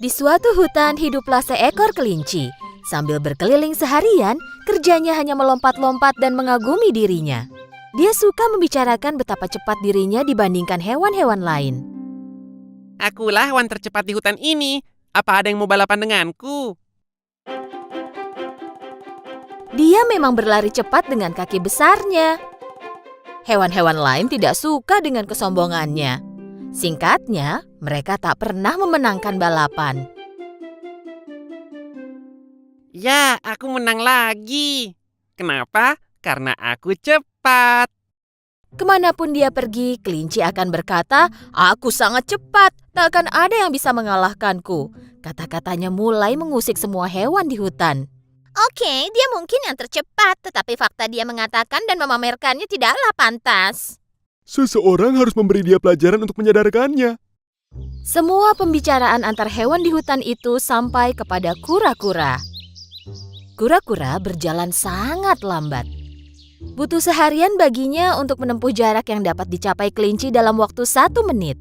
Di suatu hutan hiduplah seekor kelinci. Sambil berkeliling seharian, kerjanya hanya melompat-lompat dan mengagumi dirinya. Dia suka membicarakan betapa cepat dirinya dibandingkan hewan-hewan lain. Akulah hewan tercepat di hutan ini. Apa ada yang mau balapan denganku? Dia memang berlari cepat dengan kaki besarnya. Hewan-hewan lain tidak suka dengan kesombongannya. Singkatnya, mereka tak pernah memenangkan balapan. Ya, aku menang lagi. Kenapa? Karena aku cepat. Kemanapun dia pergi, kelinci akan berkata, "Aku sangat cepat, tak akan ada yang bisa mengalahkanku." Kata-katanya mulai mengusik semua hewan di hutan. Oke, dia mungkin yang tercepat, tetapi fakta dia mengatakan dan memamerkannya tidaklah pantas. Seseorang harus memberi dia pelajaran untuk menyadarkannya. Semua pembicaraan antar hewan di hutan itu sampai kepada kura-kura. Kura-kura berjalan sangat lambat. Butuh seharian baginya untuk menempuh jarak yang dapat dicapai kelinci dalam waktu 1 menit.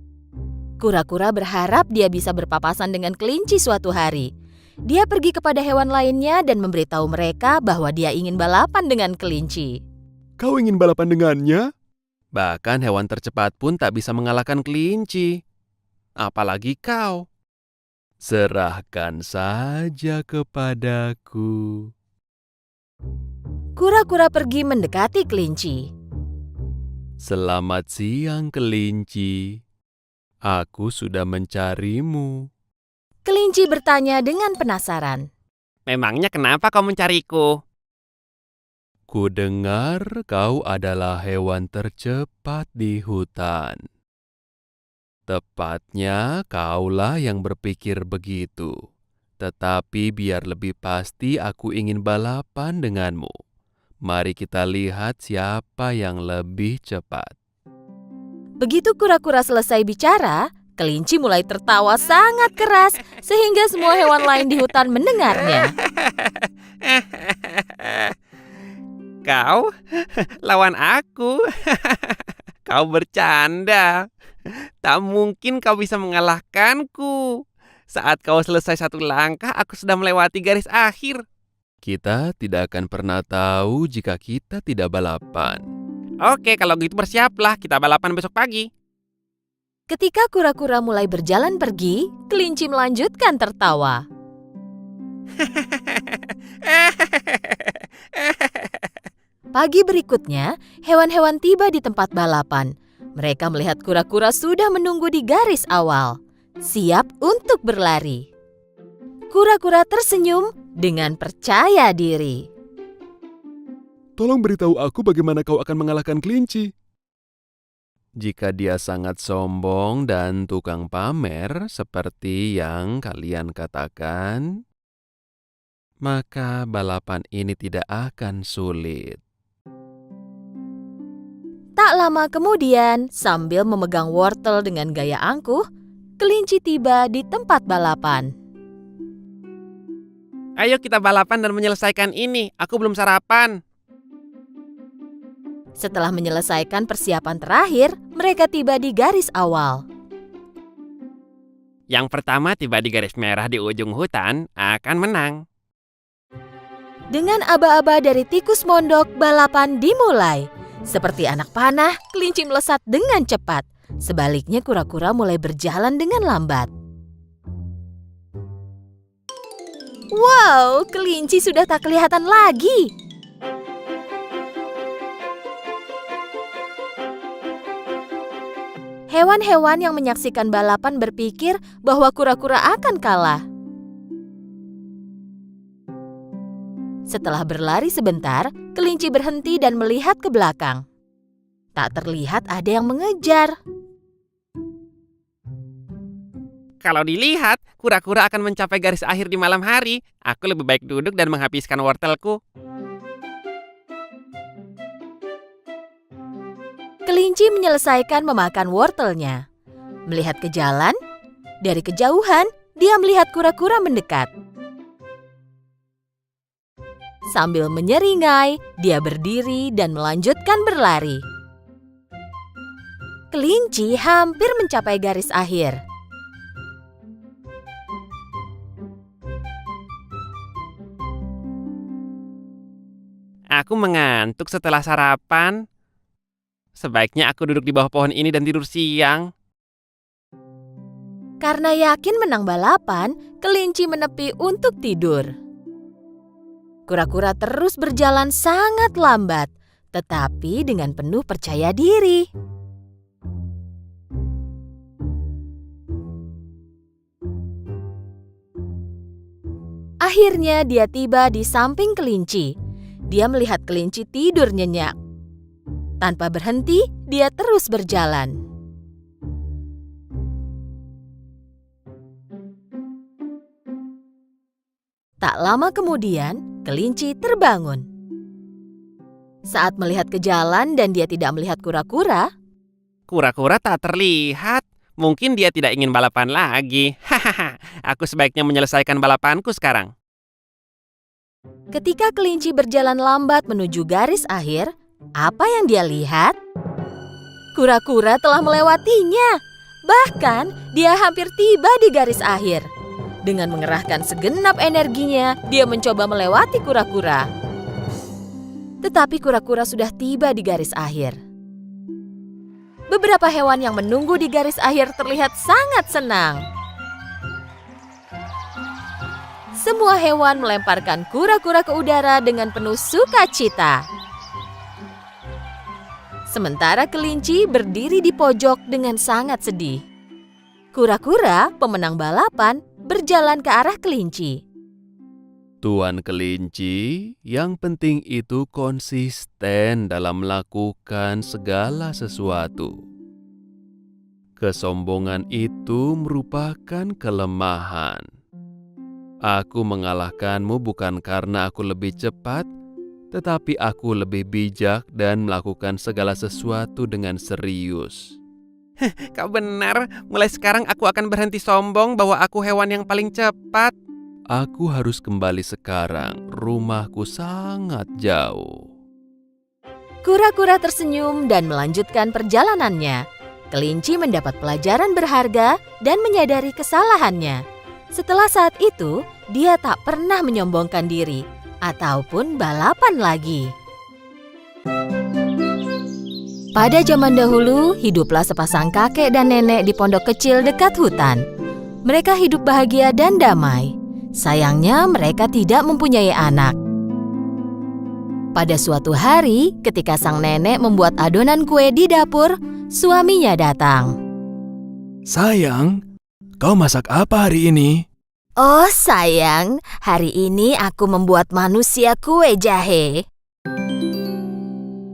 Kura-kura berharap dia bisa berpapasan dengan kelinci suatu hari. Dia pergi kepada hewan lainnya dan memberitahu mereka bahwa dia ingin balapan dengan kelinci. Kau ingin balapan dengannya? Bahkan hewan tercepat pun tak bisa mengalahkan kelinci. Apalagi kau. Serahkan saja kepadaku. Kura-kura pergi mendekati kelinci. Selamat siang, kelinci. Aku sudah mencarimu. Kelinci bertanya dengan penasaran. Memangnya kenapa kau mencariku? Kudengar kau adalah hewan tercepat di hutan. Tepatnya kaulah yang berpikir begitu. Tetapi biar lebih pasti aku ingin balapan denganmu. Mari kita lihat siapa yang lebih cepat. Begitu kura-kura selesai bicara, kelinci mulai tertawa sangat keras sehingga semua hewan lain di hutan mendengarnya. Kau lawan aku. Kau bercanda. Tak mungkin kau bisa mengalahkanku. Saat kau selesai 1 langkah, aku sudah melewati garis akhir. Kita tidak akan pernah tahu jika kita tidak balapan. Oke, kalau gitu bersiaplah. Kita balapan besok pagi. Ketika kura-kura mulai berjalan pergi, kelinci melanjutkan tertawa. Pagi berikutnya, hewan-hewan tiba di tempat balapan. Mereka melihat kura-kura sudah menunggu di garis awal, siap untuk berlari. Kura-kura tersenyum dengan percaya diri. Tolong beritahu aku bagaimana kau akan mengalahkan kelinci. Jika dia sangat sombong dan tukang pamer seperti yang kalian katakan, maka balapan ini tidak akan sulit. Tak lama kemudian, sambil memegang wortel dengan gaya angkuh, kelinci tiba di tempat balapan. Ayo kita balapan dan menyelesaikan ini. Aku belum sarapan. Setelah menyelesaikan persiapan terakhir, mereka tiba di garis awal. Yang pertama tiba di garis merah di ujung hutan akan menang. Dengan aba-aba dari tikus mondok, balapan dimulai. Seperti anak panah, kelinci melesat dengan cepat. Sebaliknya kura-kura mulai berjalan dengan lambat. Wow, kelinci sudah tak kelihatan lagi. Hewan-hewan yang menyaksikan balapan berpikir bahwa kura-kura akan kalah. Setelah berlari sebentar, kelinci berhenti dan melihat ke belakang. Tak terlihat ada yang mengejar. Kalau dilihat, kura-kura akan mencapai garis akhir di malam hari. Aku lebih baik duduk dan menghabiskan wortelku. Kelinci menyelesaikan memakan wortelnya. Melihat ke jalan, dari kejauhan dia melihat kura-kura mendekat. Sambil menyeringai, dia berdiri dan melanjutkan berlari. Kelinci hampir mencapai garis akhir. Aku mengantuk setelah sarapan. Sebaiknya aku duduk di bawah pohon ini dan tidur siang. Karena yakin menang balapan, kelinci menepi untuk tidur. Kura-kura terus berjalan sangat lambat, tetapi dengan penuh percaya diri. Akhirnya dia tiba di samping kelinci. Dia melihat kelinci tidur nyenyak. Tanpa berhenti, dia terus berjalan. Tak lama kemudian, kelinci terbangun. Saat melihat ke jalan dan dia tidak melihat kura-kura, Kura-kura tak terlihat. Mungkin dia tidak ingin balapan lagi. Hahaha, aku sebaiknya menyelesaikan balapanku sekarang. ketika kelinci berjalan lambat menuju garis akhir, apa yang dia lihat? Kura-kura telah melewatinya. Bahkan, dia hampir tiba di garis akhir. Dengan mengerahkan segenap energinya, dia mencoba melewati kura-kura. Tetapi kura-kura sudah tiba di garis akhir. Beberapa hewan yang menunggu di garis akhir terlihat sangat senang. Semua hewan melemparkan kura-kura ke udara dengan penuh sukacita. Sementara kelinci berdiri di pojok dengan sangat sedih. Kura-kura, pemenang balapan, berjalan ke arah kelinci. Tuan kelinci, yang penting itu konsisten dalam melakukan segala sesuatu. Kesombongan itu merupakan kelemahan. Aku mengalahkanmu bukan karena aku lebih cepat, tetapi aku lebih bijak dan melakukan segala sesuatu dengan serius. Kau benar, mulai sekarang aku akan berhenti sombong bahwa aku hewan yang paling cepat. Aku harus kembali sekarang, rumahku sangat jauh. Kura-kura tersenyum dan melanjutkan perjalanannya. Kelinci mendapat pelajaran berharga dan menyadari kesalahannya. Setelah saat itu, dia tak pernah menyombongkan diri ataupun balapan lagi. Pada zaman dahulu, hiduplah sepasang kakek dan nenek di pondok kecil dekat hutan. Mereka hidup bahagia dan damai. Sayangnya, mereka tidak mempunyai anak. Pada suatu hari, ketika sang nenek membuat adonan kue di dapur, suaminya datang. Sayang, kau masak apa hari ini? Oh sayang, hari ini aku membuat manusia kue jahe.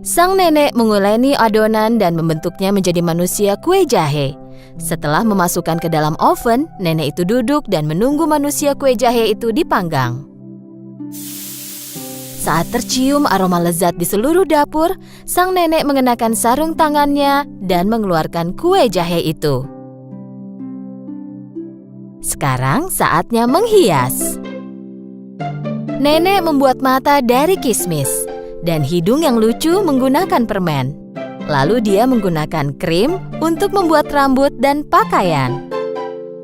Sang nenek menguleni adonan dan membentuknya menjadi manusia kue jahe. Setelah memasukkan ke dalam oven, nenek itu duduk dan menunggu manusia kue jahe itu dipanggang. Saat tercium aroma lezat di seluruh dapur, sang nenek mengenakan sarung tangannya dan mengeluarkan kue jahe itu. Sekarang saatnya menghias. Nenek membuat mata dari kismis dan hidung yang lucu menggunakan permen. Lalu dia menggunakan krim untuk membuat rambut dan pakaian.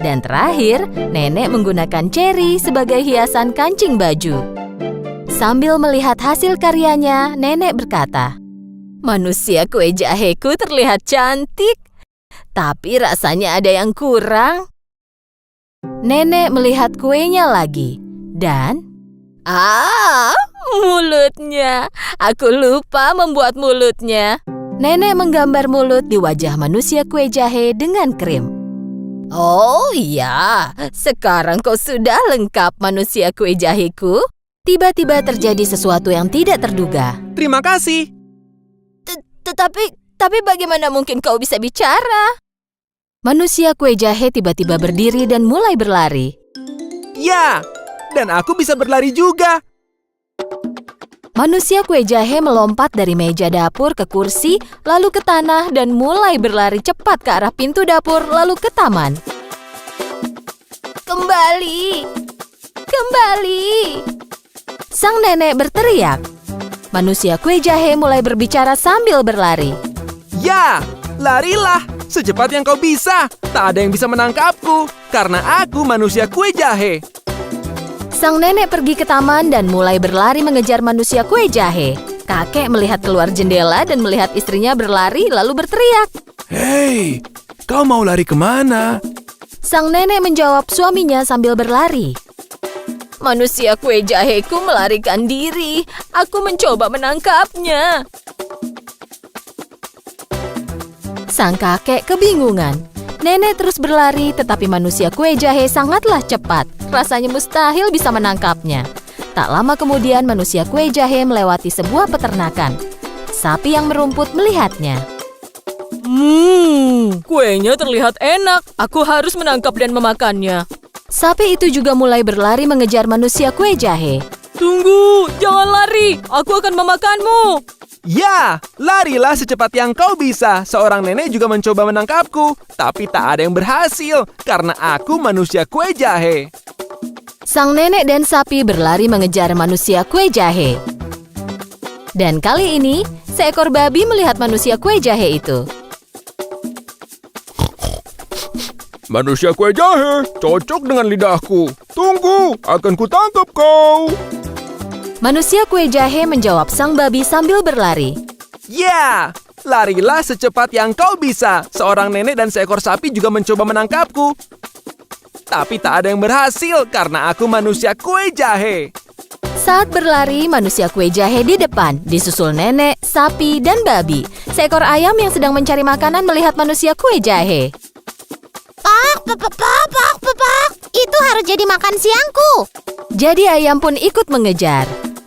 Dan terakhir, nenek menggunakan ceri sebagai hiasan kancing baju. Sambil melihat hasil karyanya, nenek berkata, "Manusia kue jaheku terlihat cantik, tapi rasanya ada yang kurang." Nenek melihat kuenya lagi dan mulutnya. Aku lupa membuat mulutnya. Nenek menggambar mulut di wajah manusia kue jahe dengan krim. Oh iya, sekarang kau sudah lengkap manusia kue jaheku. Tiba-tiba terjadi sesuatu yang tidak terduga. Terima kasih. Tapi bagaimana mungkin kau bisa bicara? Manusia kue jahe tiba-tiba berdiri dan mulai berlari. Ya, dan aku bisa berlari juga. Manusia kue jahe melompat dari meja dapur ke kursi, lalu ke tanah dan mulai berlari cepat ke arah pintu dapur, lalu ke taman. Kembali! Kembali! Sang nenek berteriak. Manusia kue jahe mulai berbicara sambil berlari. Ya, larilah secepat yang kau bisa. Tak ada yang bisa menangkapku, karena aku manusia kue jahe. Sang nenek pergi ke taman dan mulai berlari mengejar manusia kue jahe. Kakek melihat keluar jendela dan melihat istrinya berlari lalu berteriak. Hei, kau mau lari kemana? Sang nenek menjawab suaminya sambil berlari. Manusia kue jaheku melarikan diri. Aku mencoba menangkapnya. Sang kakek kebingungan. Nenek terus berlari, tetapi manusia kue jahe sangatlah cepat. Rasanya mustahil bisa menangkapnya. Tak lama kemudian manusia kue jahe melewati sebuah peternakan. Sapi yang merumput melihatnya. Kuenya terlihat enak. Aku harus menangkap dan memakannya. Sapi itu juga mulai berlari mengejar manusia kue jahe. Tunggu, jangan lari. Aku akan memakanmu. Ya, larilah secepat yang kau bisa. Seorang nenek juga mencoba menangkapku, tapi tak ada yang berhasil karena aku manusia kue jahe. Sang nenek dan sapi berlari mengejar manusia kue jahe. Dan kali ini, seekor babi melihat manusia kue jahe itu. Manusia kue jahe, cocok dengan lidahku. Tunggu, akan kutangkap kau. Manusia kue jahe menjawab sang babi sambil berlari. Ya, larilah secepat yang kau bisa. Seorang nenek dan seekor sapi juga mencoba menangkapku, tapi tak ada yang berhasil karena aku manusia kue jahe. Saat berlari, manusia kue jahe di depan, disusul nenek, sapi, dan babi. Seekor ayam yang sedang mencari makanan melihat manusia kue jahe. Pak, itu harus jadi makan siangku. Jadi ayam pun ikut mengejar.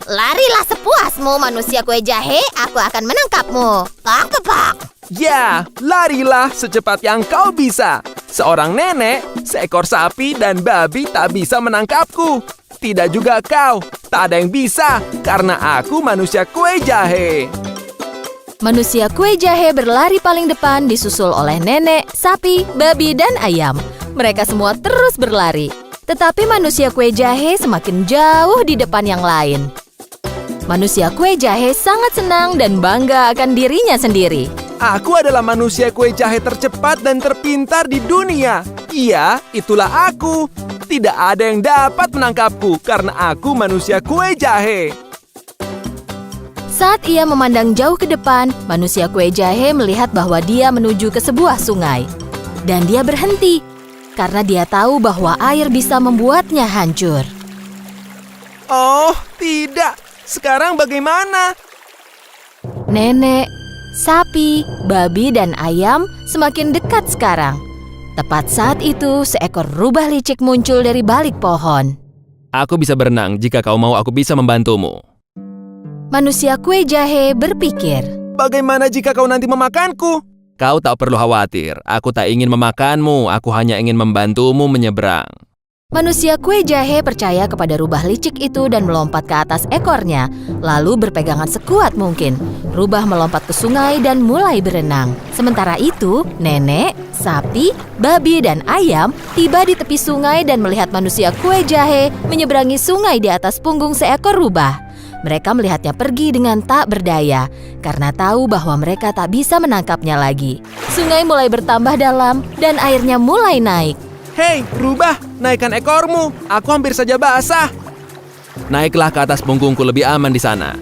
Larilah sepuasmu, manusia kue jahe. Aku akan menangkapmu. Pak. Ya, larilah secepat yang kau bisa. Seorang nenek, seekor sapi, dan babi tak bisa menangkapku. Tidak juga kau. Tak ada yang bisa karena aku manusia kue jahe. Manusia kue jahe berlari paling depan disusul oleh nenek, sapi, babi, dan ayam. Mereka semua terus berlari. Tetapi manusia kue jahe semakin jauh di depan yang lain. Manusia kue jahe sangat senang dan bangga akan dirinya sendiri. Aku adalah manusia kue jahe tercepat dan terpintar di dunia. Iya, itulah aku. Tidak ada yang dapat menangkapku karena aku manusia kue jahe. Saat ia memandang jauh ke depan, manusia kue jahe melihat bahwa dia menuju ke sebuah sungai. Dan dia berhenti, karena dia tahu bahwa air bisa membuatnya hancur. Oh, tidak. Sekarang bagaimana? Nenek, sapi, babi, dan ayam semakin dekat sekarang. Tepat saat itu, seekor rubah licik muncul dari balik pohon. Aku bisa berenang. Jika kau mau, aku bisa membantumu. Manusia kue jahe berpikir. Bagaimana jika kau nanti memakanku? Kau tak perlu khawatir. Aku tak ingin memakanmu. Aku hanya ingin membantumu menyeberang. Manusia kue jahe percaya kepada rubah licik itu dan melompat ke atas ekornya, lalu berpegangan sekuat mungkin. Rubah melompat ke sungai dan mulai berenang. Sementara itu, nenek, sapi, babi, dan ayam tiba di tepi sungai dan melihat manusia kue jahe menyeberangi sungai di atas punggung seekor rubah. Mereka melihatnya pergi dengan tak berdaya, karena tahu bahwa mereka tak bisa menangkapnya lagi. Sungai mulai bertambah dalam dan airnya mulai naik. Hei, rubah, naikkan ekormu. Aku hampir saja basah. Naiklah ke atas punggungku, lebih aman di sana.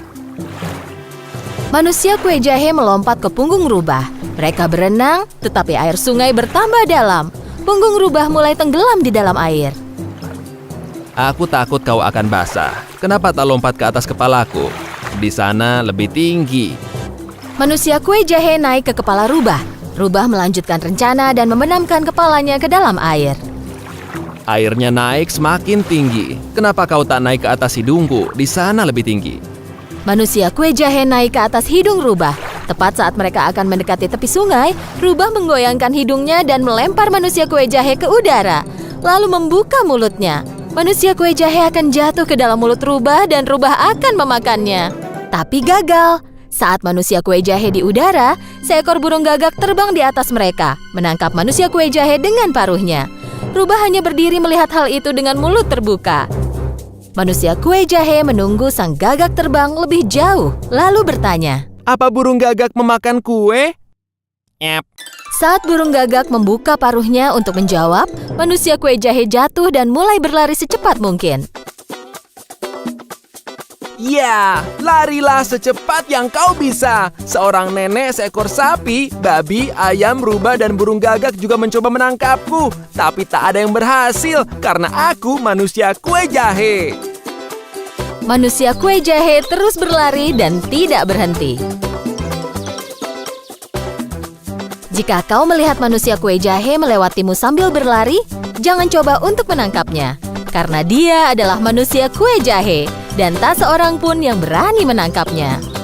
Manusia kue jahe melompat ke punggung rubah. Mereka berenang, tetapi air sungai bertambah dalam. Punggung rubah mulai tenggelam di dalam air. Aku takut kau akan basah. Kenapa tak lompat ke atas kepalaku? Di sana lebih tinggi. Manusia kue jahe naik ke kepala rubah. Rubah melanjutkan rencana dan membenamkan kepalanya ke dalam air. Airnya naik semakin tinggi. Kenapa kau tak naik ke atas hidungku? Di sana lebih tinggi. Manusia kue jahe naik ke atas hidung rubah. Tepat saat mereka akan mendekati tepi sungai, rubah menggoyangkan hidungnya dan melempar manusia kue jahe ke udara, lalu membuka mulutnya. Manusia kue jahe akan jatuh ke dalam mulut rubah dan rubah akan memakannya. Tapi gagal. Saat manusia kue jahe di udara, seekor burung gagak terbang di atas mereka, menangkap manusia kue jahe dengan paruhnya. Rubah hanya berdiri melihat hal itu dengan mulut terbuka. Manusia kue jahe menunggu sang gagak terbang lebih jauh, lalu bertanya, Apa burung gagak memakan kue? Saat burung gagak membuka paruhnya untuk menjawab, manusia kue jahe jatuh dan mulai berlari secepat mungkin. Ya, larilah secepat yang kau bisa. Seorang nenek, seekor sapi, babi, ayam, rubah, dan burung gagak juga mencoba menangkapku. Tapi tak ada yang berhasil karena aku manusia kue jahe. Manusia kue jahe terus berlari dan tidak berhenti. Jika kau melihat manusia kue jahe melewatimu sambil berlari, jangan coba untuk menangkapnya. Karena dia adalah manusia kue jahe dan tak seorang pun yang berani menangkapnya.